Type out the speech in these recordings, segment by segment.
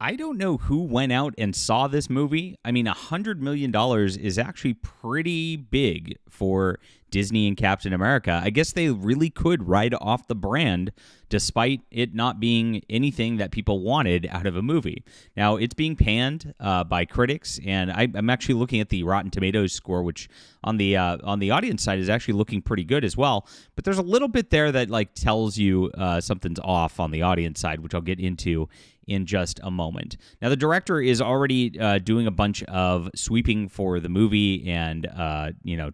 I don't know who went out and saw this movie. I mean, $100 million is actually pretty big for Disney and Captain America. I guess they really could ride off the brand despite it not being anything that people wanted out of a movie. Now, it's being panned by critics, and I'm actually looking at the Rotten Tomatoes score, which on the audience side is actually looking pretty good as well. But there's a little bit there that like tells you something's off on the audience side, which I'll get into in just a moment. Now, the director is already doing a bunch of sweeping for the movie and,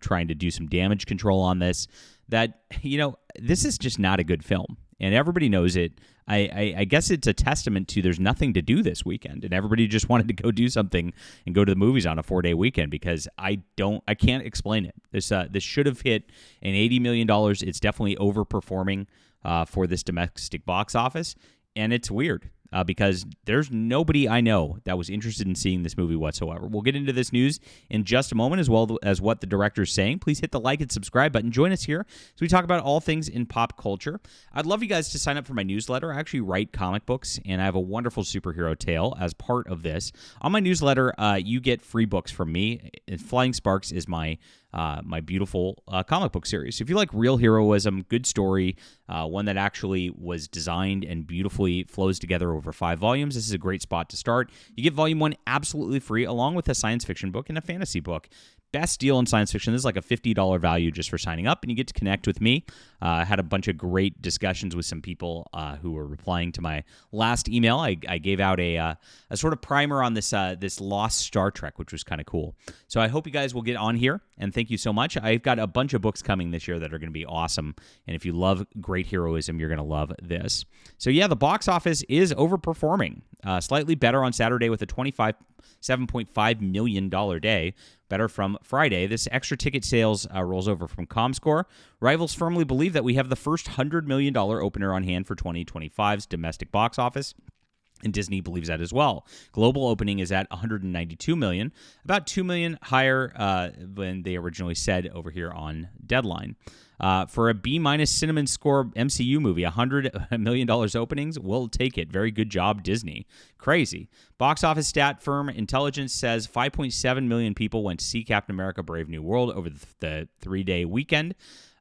trying to do some damage control on this. That, this is just not a good film, and everybody knows it. I guess it's a testament to there's nothing to do this weekend, and everybody just wanted to go do something and go to the movies on a 4-day weekend because I can't explain it. This should have hit an $80 million. It's definitely overperforming for this domestic box office, and it's weird. Because there's nobody I know that was interested in seeing this movie whatsoever. We'll get into this news in just a moment, as well as what the director's saying. Please hit the like and subscribe button. Join us here as we talk about all things in pop culture. I'd love you guys to sign up for my newsletter. I actually write comic books, and I have a wonderful superhero tale as part of this. On my newsletter, you get free books from me. Flying Sparks is my beautiful comic book series. So if you like real heroism, good story, one that actually was designed and beautifully flows together over 5 volumes, this is a great spot to start. You get volume 1 absolutely free, along with a science fiction book and a fantasy book. Best deal in science fiction. This is like a $50 value just for signing up, and you get to connect with me. I had a bunch of great discussions with some people who were replying to my last email. I gave out a sort of primer on this lost Star Trek, which was kind of cool. So I hope you guys will get on here, and thank you so much. I've got a bunch of books coming this year that are going to be awesome, and if you love great heroism, you're going to love this. So yeah, the box office is overperforming. Slightly better on Saturday with a $27.5 million day. Better from Friday. This extra ticket sales rolls over from ComScore. Rivals firmly believe that we have the first $100 million opener on hand for 2025's domestic box office, and Disney believes that as well. Global opening is at $192 million, about $2 million higher than they originally said over here on Deadline. For a B- cinnamon score MCU movie, $100 million openings, we'll take it. Very good job, Disney. Crazy. Box office stat firm Intelligence says 5.7 million people went to see Captain America Brave New World over the 3-day weekend.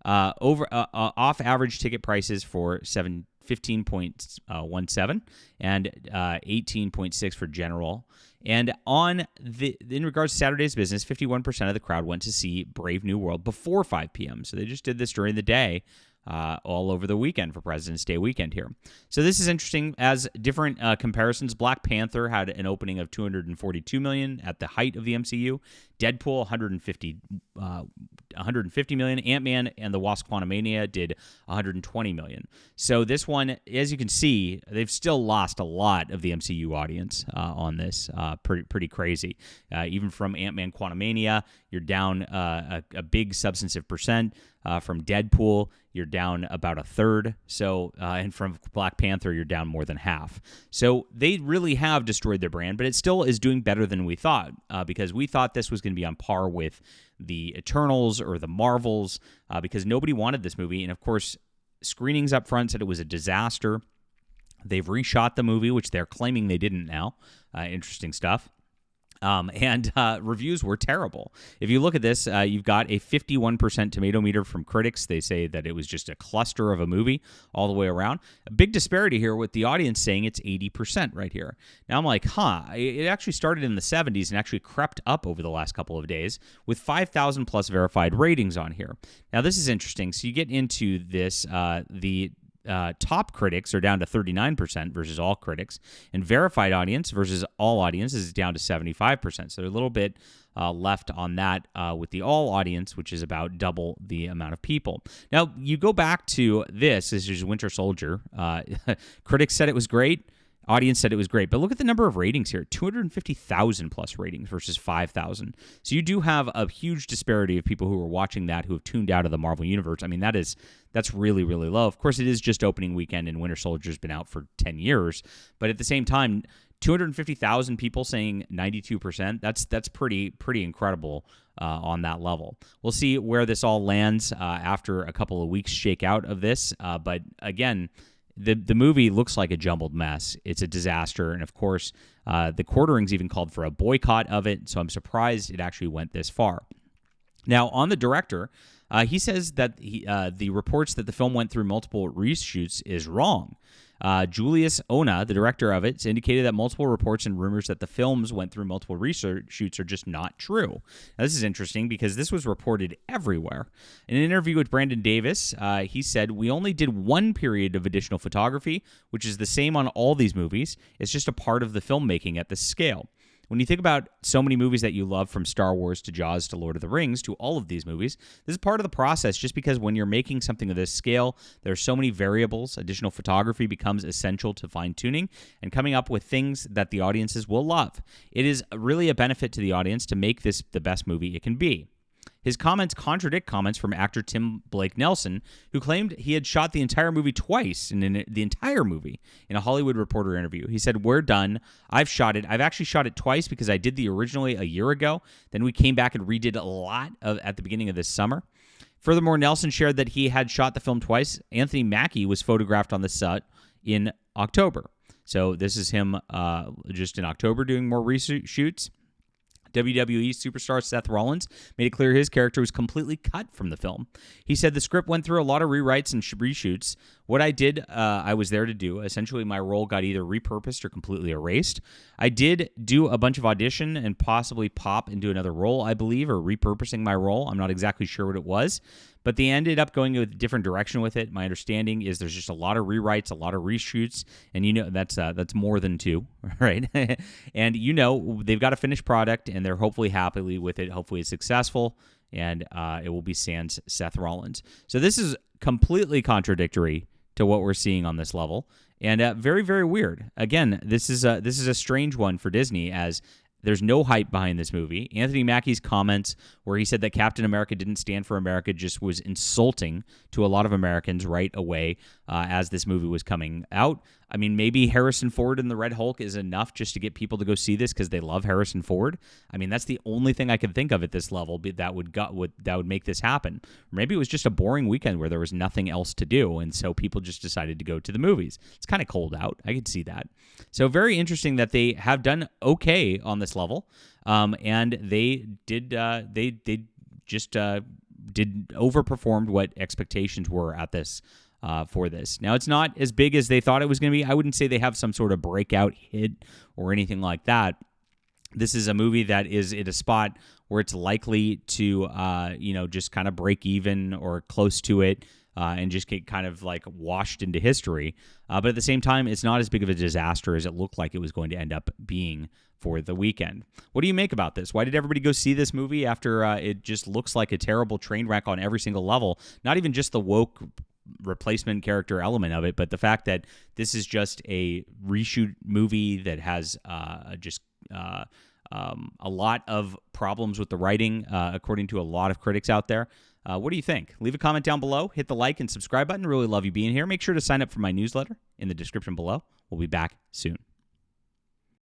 Off average ticket prices for 15.17 and 18.6 for general. And in regards to Saturday's business, 51% of the crowd went to see Brave New World before 5 p.m. So they just did this during the day, all over the weekend for President's Day weekend here. So this is interesting. As different comparisons, Black Panther had an opening of $242 million at the height of the MCU. Deadpool, $150 million. Ant-Man and the Wasp: Quantumania did $120 million. So this one, as you can see, they've still lost a lot of the MCU audience on this. Pretty crazy. Even from Ant-Man Quantumania, you're down a big substantive percent. From Deadpool, you're down about a third. So, and from Black Panther, you're down more than half. So they really have destroyed their brand, but it still is doing better than we thought, because we thought this was going to be on par with the Eternals or the Marvels, because nobody wanted this movie. And of course, screenings up front said it was a disaster. They've reshot the movie, which they're claiming they didn't now. Interesting stuff. And reviews were terrible. If you look at this, you've got a 51% tomato meter from critics. They say that it was just a cluster of a movie all the way around. A big disparity here with the audience saying it's 80% right here. Now I'm like, it actually started in the 70s and actually crept up over the last couple of days with 5,000 plus verified ratings on here. Now this is interesting. So you get into this, the top critics are down to 39% versus all critics, and verified audience versus all audience is down to 75%. So they're a little bit left on that with the all audience, which is about double the amount of people. Now, you go back to this is Winter Soldier. Critics said it was great. Audience said it was great, but look at the number of ratings here, 250,000 plus ratings versus 5,000. So you do have a huge disparity of people who are watching that who have tuned out of the Marvel Universe. I mean, that's really, really low. Of course, it is just opening weekend, and Winter Soldier's been out for 10 years. But at the same time, 250,000 people saying 92%, that's pretty incredible on that level. We'll see where this all lands after a couple of weeks shake out of this. But again, the movie looks like a jumbled mess. It's a disaster, and of course, the quartering's even called for a boycott of it. So I'm surprised it actually went this far. Now, on the director, he says that the reports that the film went through multiple reshoots is wrong. Julius Ona, the director of it, indicated that multiple reports and rumors that the films went through multiple reshoots are just not true. Now, this is interesting because this was reported everywhere. In an interview with Brandon Davis, he said, "We only did one period of additional photography, which is the same on all these movies. It's just a part of the filmmaking at this scale." When you think about so many movies that you love, from Star Wars to Jaws to Lord of the Rings to all of these movies, this is part of the process, just because when you're making something of this scale, there are so many variables. Additional photography becomes essential to fine-tuning and coming up with things that the audiences will love. It is really a benefit to the audience to make this the best movie it can be. His comments contradict comments from actor Tim Blake Nelson, who claimed he had shot the entire movie twice in a Hollywood Reporter interview. He said, "We're done. I've shot it. I've actually shot it twice because I did the originally a year ago. Then we came back and redid a lot at the beginning of this summer." Furthermore, Nelson shared that he had shot the film twice. Anthony Mackie was photographed on the set in October. So this is him just in October doing more reshoots. WWE superstar Seth Rollins made it clear his character was completely cut from the film. He said, "The script went through a lot of rewrites and reshoots. What I did, I was there to do. Essentially, my role got either repurposed or completely erased. I did do a bunch of audition and possibly pop into another role, I believe, or repurposing my role. I'm not exactly sure what it was. But they ended up going a different direction with it. My understanding is there's just a lot of rewrites, a lot of reshoots, and that's more than two, right? And they've got a finished product, and they're hopefully happy with it. Hopefully it's successful, and it will be sans Seth Rollins." So this is completely contradictory to what we're seeing on this level, and very, very weird. Again, this is a strange one for Disney, as there's no hype behind this movie. Anthony Mackie's comments, where he said that Captain America didn't stand for America, just was insulting to a lot of Americans right away as this movie was coming out. I mean, maybe Harrison Ford and the Red Hulk is enough just to get people to go see this because they love Harrison Ford. I mean, that's the only thing I can think of at this level that would make this happen. Or maybe it was just a boring weekend where there was nothing else to do, and so people just decided to go to the movies. It's kind of cold out. I could see that. So very interesting that they have done okay on this level, and they did overperformed what expectations were at this. For this. Now, it's not as big as they thought it was going to be. I wouldn't say they have some sort of breakout hit or anything like that. This is a movie that is at a spot where it's likely to, just kind of break even or close to it and just get kind of like washed into history. But at the same time, it's not as big of a disaster as it looked like it was going to end up being for the weekend. What do you make about this? Why did everybody go see this movie after it just looks like a terrible train wreck on every single level? Not even just the woke replacement character element of it, but the fact that this is just a reshoot movie that has a lot of problems with the writing, according to a lot of critics out there. What do you think? Leave a comment down below. Hit the like and subscribe button. Really love you being here. Make sure to sign up for my newsletter in the description below. We'll be back soon.